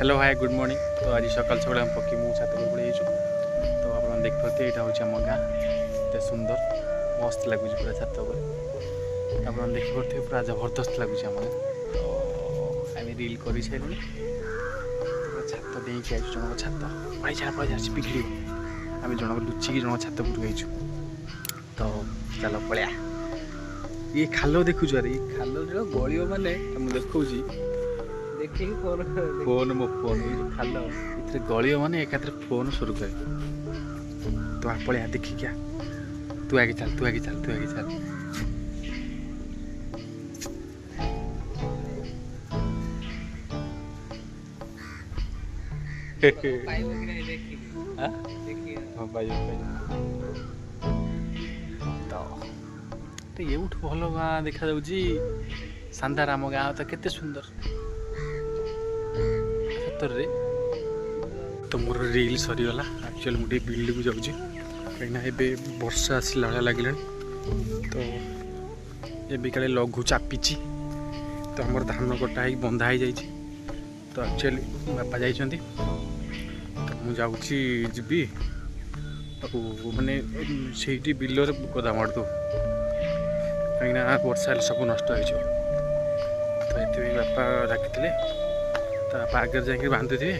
Hello hi good morning. तो आज सकाल सकाल हम पक्की मु छात पर पड़े तो आप देखिए यहाँ हूँ आम गाँ एत सुंदर मस्त लगुच पूरा छात पर आप देखिपे पूरा जबरदस्त लगुच आम तो आम रिल कर सारे छात देखिए आई जन छात भाई छाड़ पड़ा पिघड़ आम जन लुचिकी जन छात पर गईचु तो चलो पलिया ये खाल देखु अरे ये खाल जो गलियो माने मुझे देखा फोन मो फोन खाल इतने गलियो माने एक फोन शुरू करे तो आप पलिया देखी क्या तू आगे चल तू आगे चल तू आगे चल तो ये भल गाँ देखा शानदार आम गाँ तो केते सुंदर सतरे तो मोर रिल सरीगला एक्चुअली मुझे बिल्ड को जाऊँगी कहीं वर्षा आसला भाया लगे तो ये काले लघु चापी तो आम धान कटा ही बंधा ही जाइए तो एक्चुअली बापा जाइए तो मुझे जीवी माने से बिलर गदा मारदो कहीं वर्षा सब नष्ट हो तो ये बापा डाकी तो बापा आगे जाकर बांधि थे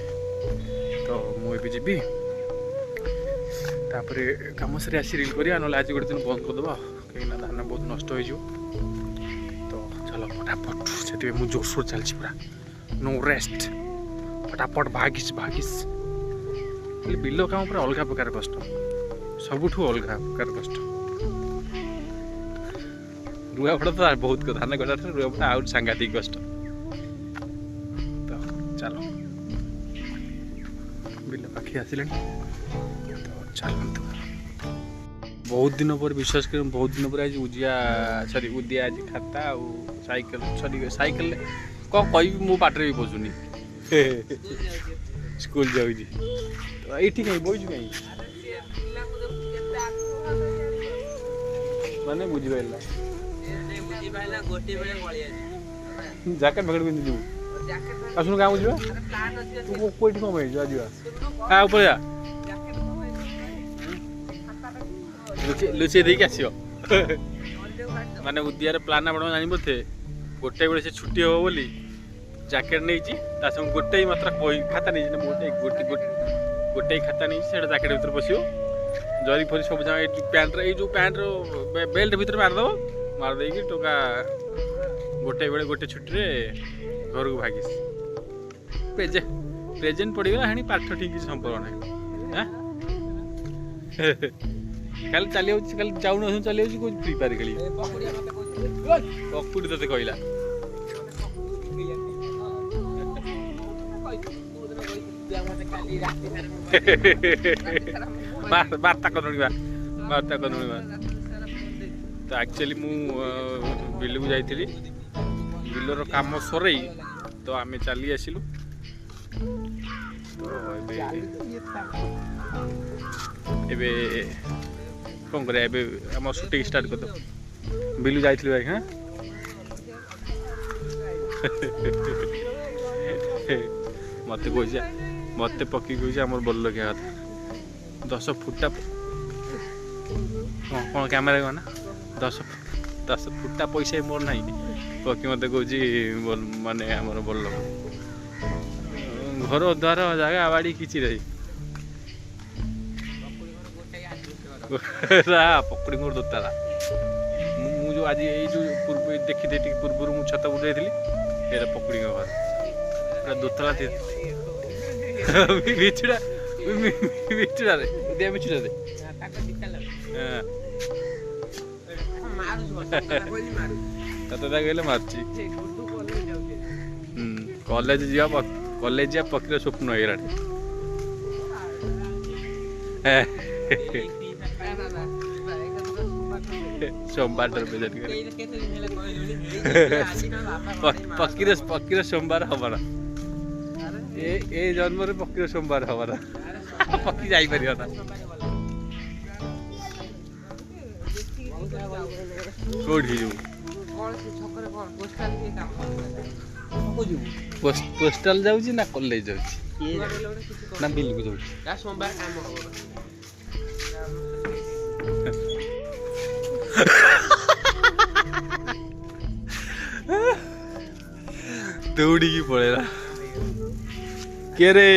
तो मुझे जीवी तापर कम से आसी रिल करा ना आज गोटे दिन बंद करदेव कहीं धान बहुत नष्ट हो तो चलो फटाफट से मुझे जोरसोर चलती पूरा नो रेस्ट फटाफट भागिस भागिस बिल काम पूरा अलग प्रकार कष्ट सबुठ अलग प्रकार कष्ट रुआपड़ा तो बहुत धान कटा रुआपड़ा आउट सांघातिक कष्ट तो चलो बिल पाखे आसिले तो चलतु बहुत दिन पर विश्वास कर बहुत दिन पर आज उजिया सॉरी उदिया आज खाता साइकिल सॉरी साइकिल कौन कह मो पाटे भी पशुनी स्कूल जाऊँगी तो ये कहीं बोझु कहीं माने बुझिपारा जैकेट फैकेट पिंधि जीव आसुन क्या बुझा तू कौटी कम जा क्या लुचे देकी आस माने उदियार प्लान आप जानी गोटे बेले से छुट्टी हम बोली जैकेट नहीं गोटे मात्र खाता नहीं गोटे गोटे खाता नहीं जैकेट भर पशो जरी फरी सब जगह पैंट जो पैंट बेल्ट भर मारदेव मारदे टोका गोटे बेले गोटे छुट्टी घर को भागिस प्रेजेंट पड़गला हाँ पाठ ठीक संपर्क ना कल चली कल जाऊन चली कौन फ्री फायर खेली पकुड़ी ते कहला बार्ता कनुणा बार्ता कनुणा तो एक्चुअली मु बिल को जाइली बिलर काम सरई तो आम चली आसिलु तो एबे कौन कर आम शूटिंग स्टार्ट कर दो बिलु जाइली भाई हाँ मत कह मत पकी कह बल क्या कथा 10 फुटा कौन कैमेरा कहना 10 फुटा पैसा मोर ना पकी मत कह माने आमर बल घर द्वार जगह बाड़ी किसी रही पकड़ी मोर दोताला मुझे आज ये जो पूर्व देखी पूर्व मुझे छत पर जाइली पकड़ी घर पूरा दोताला बिछड़ा बिछड़ा रे दिया बिछड़ा रे कहले मार्ची कॉलेज जा पक्र स्वप्न हो सोमवार पक्र सोमवार हमारा ए जन्म पक्र सोमवार हमारा पक्की जापर कौटी पोस्टल जाऊँ ना कॉलेज जाऊँ ना बिल को जाऊँ दौड़ी की पड़ेगा के रे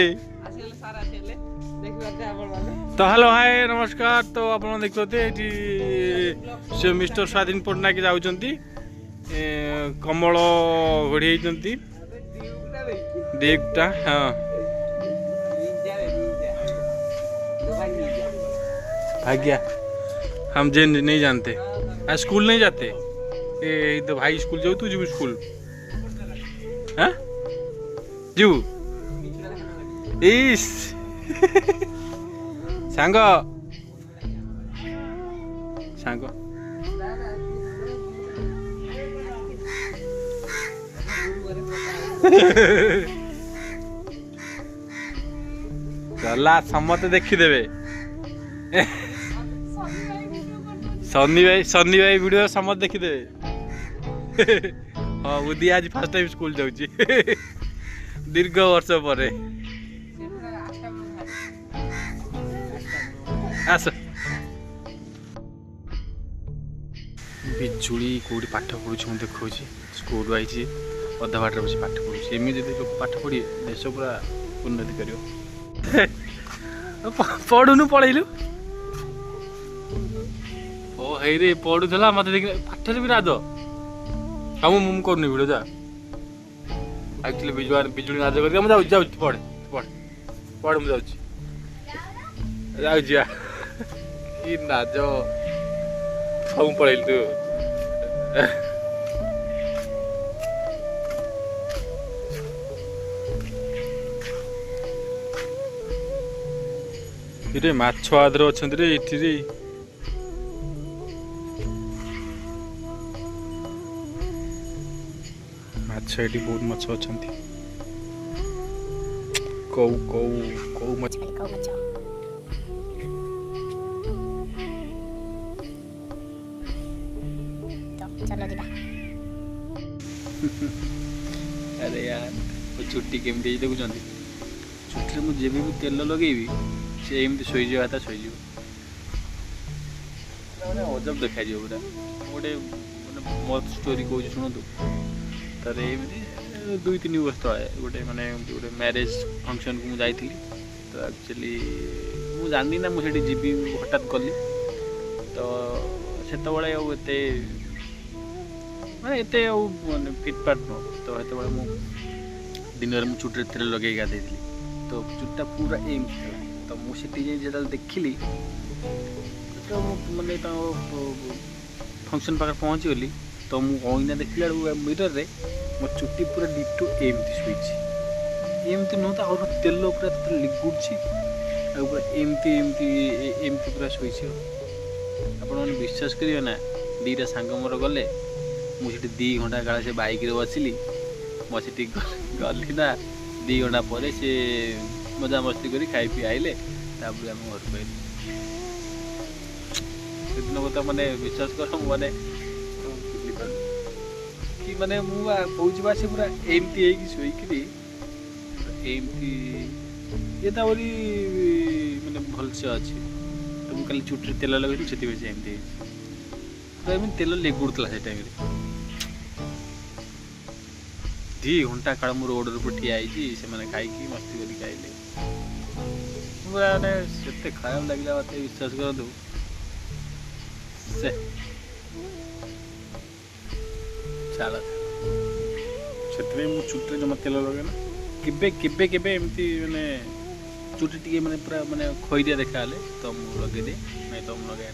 तो हेलो हाय नमस्कार। तो आप देखते से मिस्टर स्वाधीन पट्टनायक जाऊँगी कमल घोड़ी दीपटा हाँ भाग्या हम जे नहीं जानते आज स्कूल नहीं जाते ए तो भाई स्कूल जाऊ तू जीव स्कूल हाँ जीव इस सांग सांग गला समते देखीदेवे सन्नी भाई वीडियो समते देखीदेवे हाँ उदी आज फर्स्ट टाइम स्कूल जाऊँगी दीर्घ वर्ष पर आस बिजुली कौटी पाठ पढ़ुँ मुझे देखा स्कूल आई अधा बाट बस पाठ पढ़ुँ एमती लोग पाठ पढ़ी देश पूरा उन्नति कर पढ़ुनु पलैलु ओ हे पढ़ुला मत देख पाठ भी राज हम मुझे करनी भिड़ जा एक्चुअली बिजुली नाच कर मुझे जाऊँ पढ़ पढ़ पढ़ मुझे जाऊँ कि नाच हम पढ़ेल तू ये माछ आदर अच्छा रे ये माछ ये बहुत माछ अच्छा कौ कौ कौ माछ अरे यार वो छुट्टी केमती देखुं छुट्टी मुझे भी तेल लगेबी से एमती शोज था शोज अजब देखा पूरा गोटे मत स्टोरी कौन शुणु तर एमती 2-3 वर्ष तले गोटे माने गोटे मैरेज फंक्शन को मुझे तो एक्चुअली मुझे जानी ना मुझे जीवी हठात गली तो से माने एते माने फिटफाट न तो ये मुझे दिन में चुट्रे तेल लगे गाधे तो चुट्टा पूरा एम तो मुझे जो देखिली तो माने फंक्शन पाखे पहुँची गली तो मुझे देखला मिरर रे मो चुट्टी पूरा डिटो एमती शुई एमती नुह तो और तेल पूरा लिकुड़ी पूरा एमती एमती एमती पूरा शुई आपने विश्वास करेंगे ना दीटा सांग मोर गले मुझे 2 घंटा काल से बाइक रे बसिली मुझे गली ना 2 घंटा पर से मजा मस्ती कर खाई पी आइले आम घर को दिन कथा माने विश्वास कर माने कि माने मुझे से पूरा एमती शोकरी एमती ये माने भलसे अच्छे तो मुझे चुट्रे तेल लगे से एमती तेल लेगुड़ा से टाइम 2 घंटा काल मोर रोड पर ठिया से मैंने खाई मस्ती कर खाइले पूरा से खराब लगे मत विश्वास करूँ से चल से चुट्रे जमा तेल लगे ना केबे केबे केबे एमती माने चुट्टी टी माने पूरा माने खोईदिया देखा तो मुझे लगे दे नहीं तो मुझे लगे